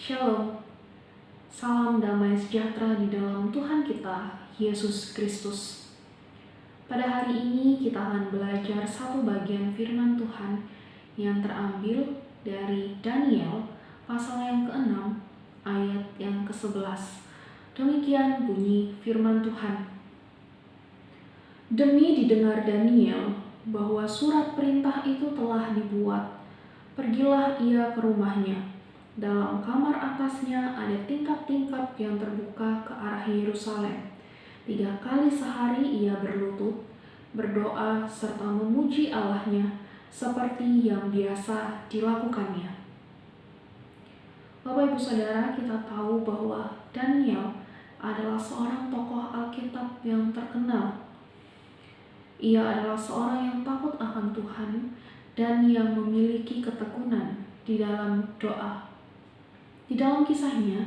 Shalom, salam damai sejahtera di dalam Tuhan kita, Yesus Kristus. Pada hari ini kita akan belajar satu bagian firman Tuhan yang terambil dari Daniel pasal yang ke-6 ayat yang ke-11. Demikian bunyi firman Tuhan. Demi didengar Daniel bahwa surat perintah itu telah dibuat, pergilah ia ke rumahnya. Dalam kamar atasnya ada tingkap-tingkap yang terbuka ke arah Yerusalem. 3 kali sehari ia berlutut, berdoa, serta memuji Allahnya seperti yang biasa dilakukannya. Bapak Ibu Saudara, kita tahu bahwa Daniel adalah seorang tokoh Alkitab yang terkenal. Ia adalah seorang yang takut akan Tuhan dan yang memiliki ketekunan di dalam doa. Di dalam kisahnya,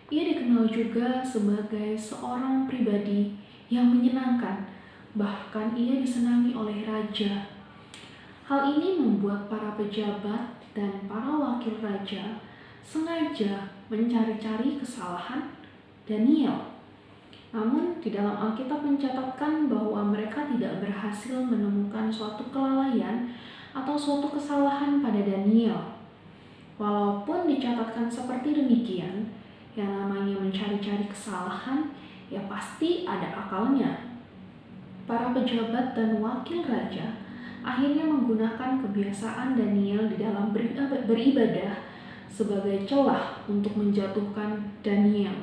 ia dikenal juga sebagai seorang pribadi yang menyenangkan, bahkan ia disenangi oleh raja. Hal ini membuat para pejabat dan para wakil raja sengaja mencari-cari kesalahan Daniel. Namun, di dalam Alkitab mencatatkan bahwa mereka tidak berhasil menemukan suatu kelalaian atau suatu kesalahan pada Daniel. Walaupun dicatatkan seperti demikian, yang namanya mencari-cari kesalahan, ya pasti ada akalnya. Para pejabat dan wakil raja akhirnya menggunakan kebiasaan Daniel di dalam beribadah sebagai celah untuk menjatuhkan Daniel.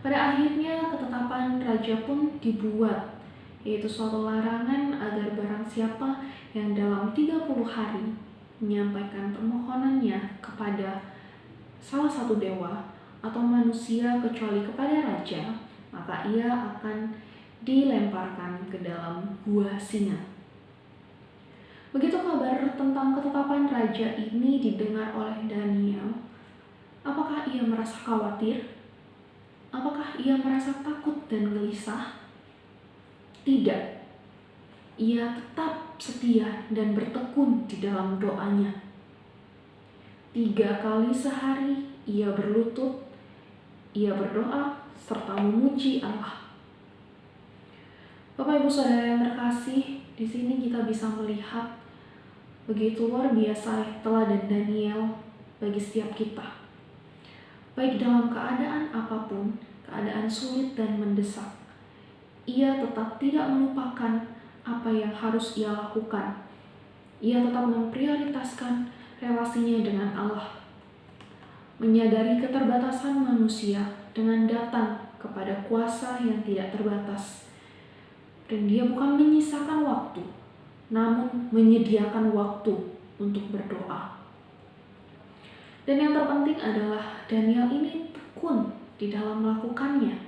Pada akhirnya ketetapan raja pun dibuat, yaitu suatu larangan agar barang siapa yang dalam 30 hari menyampaikan permohonannya kepada salah satu dewa atau manusia kecuali kepada raja, maka ia akan dilemparkan ke dalam gua singa. Begitu kabar tentang ketetapan raja ini didengar oleh Daniel, apakah ia merasa khawatir? Apakah ia merasa takut dan gelisah? Tidak. Ia tetap setia dan bertekun di dalam doanya. 3 kali sehari ia berlutut, ia berdoa, serta memuji Allah. Bapak Ibu Saudara yang terkasih, di sini kita bisa melihat begitu luar biasa teladan Daniel bagi setiap kita. Baik dalam keadaan apapun, keadaan sulit dan mendesak, ia tetap tidak melupakan apa yang harus ia lakukan. Ia tetap memprioritaskan relasinya dengan Allah, menyadari keterbatasan manusia dengan datang kepada kuasa yang tidak terbatas. Dan dia bukan menyisakan waktu, namun menyediakan waktu untuk berdoa. Dan yang terpenting adalah Daniel ini tekun di dalam melakukannya.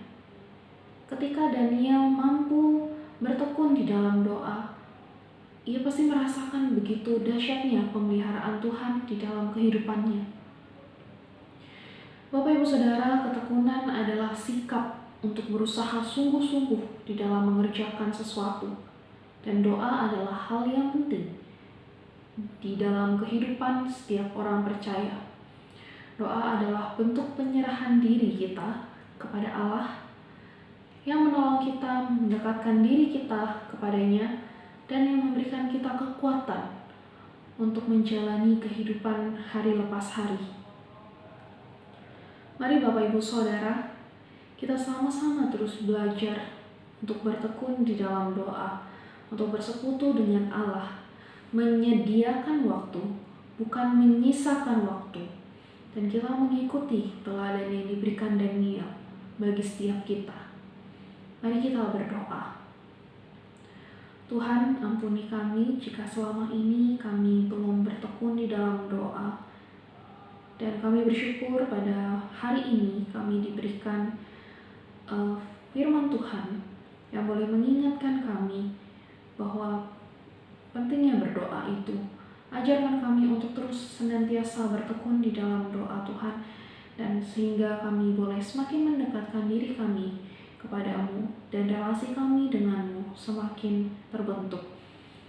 Ketika Daniel mampu bertekun di dalam doa, ia pasti merasakan begitu dahsyatnya pemeliharaan Tuhan di dalam kehidupannya. Bapak Ibu Saudara, ketekunan adalah sikap untuk berusaha sungguh-sungguh di dalam mengerjakan sesuatu. Dan doa adalah hal yang penting di dalam kehidupan setiap orang percaya. Doa adalah bentuk penyerahan diri kita kepada Allah yang menolong kita mendekatkan diri kita kepadanya dan yang memberikan kita kekuatan untuk menjalani kehidupan hari lepas hari. Mari Bapak Ibu Saudara, kita sama-sama terus belajar untuk bertekun di dalam doa, untuk bersekutu dengan Allah, menyediakan waktu, bukan menyisakan waktu, dan kita mengikuti teladan yang diberikan Daniel bagi setiap kita. Mari kita berdoa. Tuhan, ampuni kami jika selama ini kami belum bertekun di dalam doa. Dan kami bersyukur pada hari ini kami diberikan firman Tuhan yang boleh mengingatkan kami bahwa pentingnya berdoa itu. Ajarkan kami untuk terus senantiasa bertekun di dalam doa Tuhan, dan sehingga kami boleh semakin mendekatkan diri kami kepadamu dan relasi kami denganmu semakin terbentuk.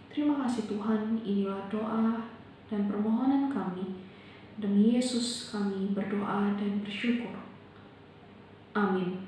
Terima kasih Tuhan, inilah doa dan permohonan kami. Demi Yesus kami berdoa dan bersyukur. Amin.